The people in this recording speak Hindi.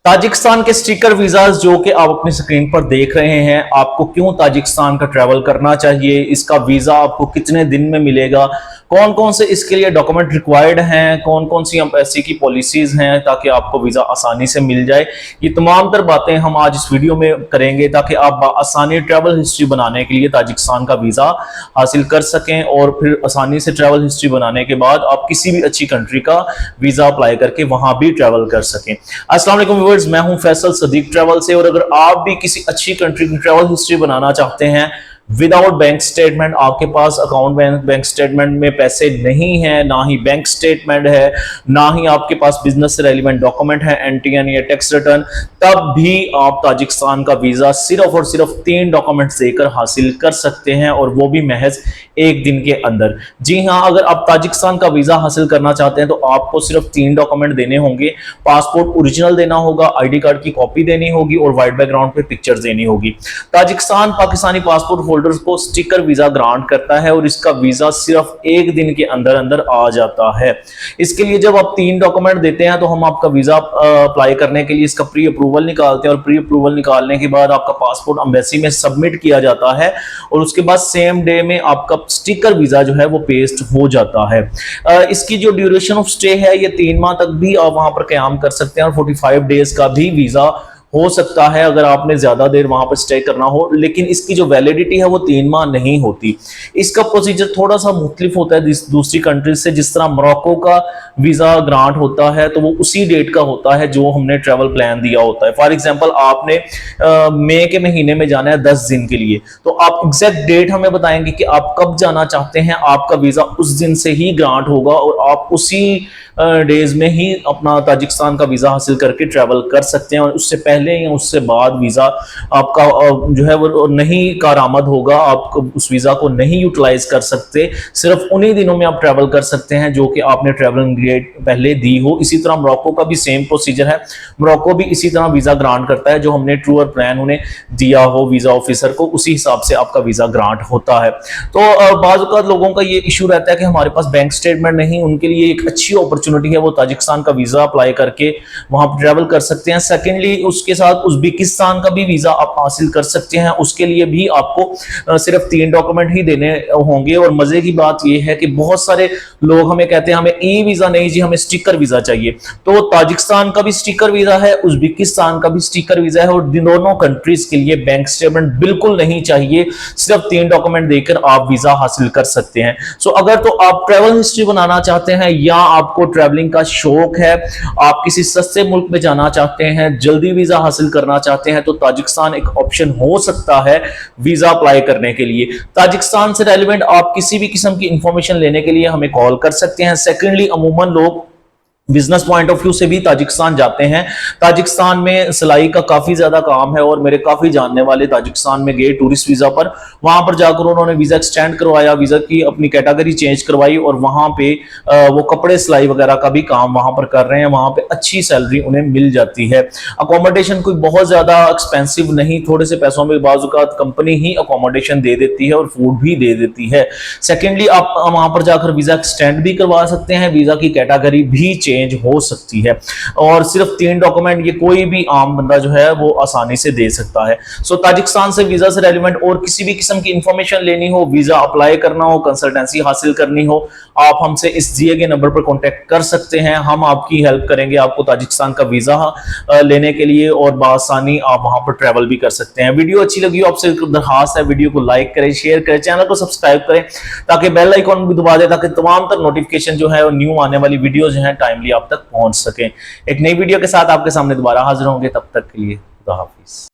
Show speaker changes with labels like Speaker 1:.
Speaker 1: ताजिकिस्तान के स्टिकर वीजाज जो कि आप अपनी स्क्रीन पर देख रहे हैं, आपको क्यों ताजिकिस्तान का ट्रैवल करना चाहिए, इसका वीजा आपको कितने दिन में मिलेगा, कौन कौन से इसके लिए डॉक्यूमेंट रिक्वायर्ड हैं, कौन कौन सी एम्बेसी की पॉलिसीज हैं ताकि आपको वीजा आसानी से मिल जाए, ये तमाम तर बातें हम आज इस वीडियो में करेंगे ताकि आप आसानी ट्रैवल हिस्ट्री बनाने के लिए ताजिकिस्तान का वीजा हासिल कर सकें और फिर आसानी से ट्रैवल हिस्ट्री बनाने के बाद आप किसी भी अच्छी कंट्री का वीजा अप्लाई करके वहां भी ट्रैवल कर सकें। अस्सलाम वालेकुम व्यूअर्स, मैं हूं फैसल सदीक ट्रैवल से, और अगर आप भी किसी अच्छी कंट्री की ट्रैवल हिस्ट्री बनाना चाहते हैं विदाउट बैंक स्टेटमेंट, आपके पास अकाउंट बैंक स्टेटमेंट में पैसे नहीं है, ना ही बैंक स्टेटमेंट है, ना ही आपके पास बिजनेस से रेलिवेंट डॉक्यूमेंट है, एनटीएन या टैक्स रिटर्न, तब भी आप ताजिकिस्तान का वीजा सिर्फ और सिर्फ 3 डॉक्यूमेंट्स देकर हासिल कर सकते हैं, और वो भी महज 1 दिन के अंदर। जी हाँ, अगर आप ताजिकिस्तान का वीजा हासिल करना चाहते हैं तो आपको सिर्फ 3 डॉक्यूमेंट देने होंगे। पासपोर्ट ओरिजिनल देना होगा, आईडी कार्ड की कॉपी देनी होगी और व्हाइट बैकग्राउंड पे पिक्चर्स देनी होगी। ताजिकिस्तान पाकिस्तानी पासपोर्ट होल्डर्स को स्टिकर वीजा ग्रांट करता है और इसका वीजा सिर्फ 1 दिन के अंदर अंदर आ जाता है। इसके लिए जब आप 3 डॉक्यूमेंट देते हैं तो हम आपका वीजा अप्लाई करने के लिए इसका प्री अप्रूवल निकालते हैं, और प्री अप्रूवल निकालने के बाद आपका पासपोर्ट एम्बेसी में सबमिट किया जाता है, और उसके बाद सेम डे में आपका स्टिकर वीजा जो है वो पेस्ट हो जाता है। इसकी जो ड्यूरेशन ऑफ स्टे है ये 3 माह तक भी आप वहां पर क्याम कर सकते हैं, और 45 डेज का भी वीजा हो सकता है अगर आपने ज्यादा देर वहां पर स्टे करना हो, लेकिन इसकी जो वैलिडिटी है वो 3 माह नहीं होती। इसका प्रोसीजर थोड़ा सा मुख्तलिफ होता है दूसरी कंट्रीज से। जिस तरह मोरक्को का वीजा ग्रांट होता है तो वो उसी डेट का होता है जो हमने ट्रैवल प्लान दिया होता है। फॉर एग्जांपल, आपने मई के महीने में जाना है 10 दिन के लिए, तो आप एग्जैक्ट डेट हमें बताएंगे कि आप कब जाना चाहते हैं, आपका वीजा उस दिन से ही ग्रांट होगा और आप उसी डेज में ही अपना ताजिकिस्तान का वीजा हासिल करके ट्रैवल कर सकते हैं, और उससे पहले या उससे बाद वीजा आपका जो है वो नहीं कारआमद होगा, आप उस वीजा को नहीं यूटिलाइज कर सकते। सिर्फ उन्हीं दिनों में आप ट्रैवल कर सकते हैं जो कि आपने ट्रैवलिंग डेट पहले दी हो। इसी तरह मोरक्को का भी सेम प्रोसीजर है, मोरक्को भी इसी तरह वीजा ग्रांट करता है, जो हमने टूर प्लान उन्हें दिया हो वीजा ऑफिसर को, उसी हिसाब से आपका वीजा ग्रांट होता है। तो बाज़ औक़ात लोगों का ये इशू रहता है कि हमारे पास बैंक स्टेटमेंट नहीं, उनके लिए एक अच्छी अपॉर्चुनिटी है, वो ताजिकिस्तान का वीजा अप्लाई करके वहां पर ट्रैवल कर सकते हैं। सेकेंडली, उसके साथ उज्बेकिस्तान का भी वीजा आप हासिल कर सकते हैं, उसके लिए भी आपको सिर्फ 3 डॉक्यूमेंट ही देने होंगे। और मजे की बात यह है कि बहुत सारे लोग हमें कहते हैं हमें ई वीजा नहीं जी, हमें स्टिकर वीजा चाहिए। तो ताजिकिस्तान का भी स्टिकर वीजा है, उज्बेकिस्तान का भी स्टिकर वीजा है, और दोनों कंट्रीज के लिए बैंक स्टेटमेंट बिल्कुल नहीं चाहिए, सिर्फ 3 डॉक्यूमेंट देकर आप वीजा हासिल कर सकते हैं। सो अगर तो आप ट्रैवल हिस्ट्री बनाना चाहते हैं या आपको ट्रैवलिंग का शौक है, आप किसी सस्ते मुल्क में जाना चाहते हैं, जल्दी वीजा हासिल करना चाहते हैं, तो ताजिकिस्तान एक ऑप्शन हो सकता है वीजा अप्लाई करने के लिए। ताजिकिस्तान से रेलिवेंट आप किसी भी किस्म की इंफॉर्मेशन लेने के लिए हमें कॉल कर सकते हैं। सेकेंडली, अमूमन लोग बिजनेस पॉइंट ऑफ व्यू से भी ताजिकिस्तान जाते हैं। ताजिकिस्तान में सिलाई का काफी ज्यादा काम है, और मेरे काफी जानने वाले ताजिकिस्तान में गए टूरिस्ट वीजा पर, वहां पर जाकर उन्होंने वीजा एक्सटेंड करवाया, वीजा की अपनी कैटेगरी चेंज करवाई, और वहां पे वो कपड़े सिलाई वगैरह का भी काम वहां पर कर रहे हैं। वहां पे अच्छी सैलरी उन्हें मिल जाती है। अकोमोडेशन कोई बहुत ज्यादा एक्सपेंसिव नहीं, थोड़े से पैसों में बाज़ औक़ात कंपनी ही अकोमोडेशन दे देती है और फूड भी दे देती है। सेकेंडली, आप वहां पर जाकर वीजा एक्सटेंड भी करवा सकते हैं, वीजा की कैटेगरी भी चेंज हो सकती है, और सिर्फ 3 डॉक्यूमेंट ये कोई भी आम बंदा जो है वो आसानी से दे सकता है। सो ताजिकिस्तान से वीजा से रेलिवेंट और किसी भी किस्म की इंफॉर्मेशन लेनी हो, वीजा अप्लाई करना हो, कंसल्टेंसी हासिल करनी हो, आप हमसे इस दिए गए नंबर पर कांटेक्ट कर सकते हैं। हम आपकी हेल्प करेंगे आपको ताजिकिस्तान का वीजा लेने के लिए, और बआसानी आप वहां पर ट्रैवल भी कर सकते हैं। वीडियो अच्छी लगी हो आपसे दरखास्त है, वीडियो को लाइक करें, शेयर करें, चैनल को सब्सक्राइब करें, ताकि बेल आइकॉन भी दबा दें, ताकि तमाम तर नोटिफिकेशन जो है न्यू आने वाली वीडियो जो है टाइमली आप तक पहुंच सके। एक नई वीडियो के साथ आपके सामने दोबारा हाजिर होंगे, तब तक के लिए खुदा हाफिज।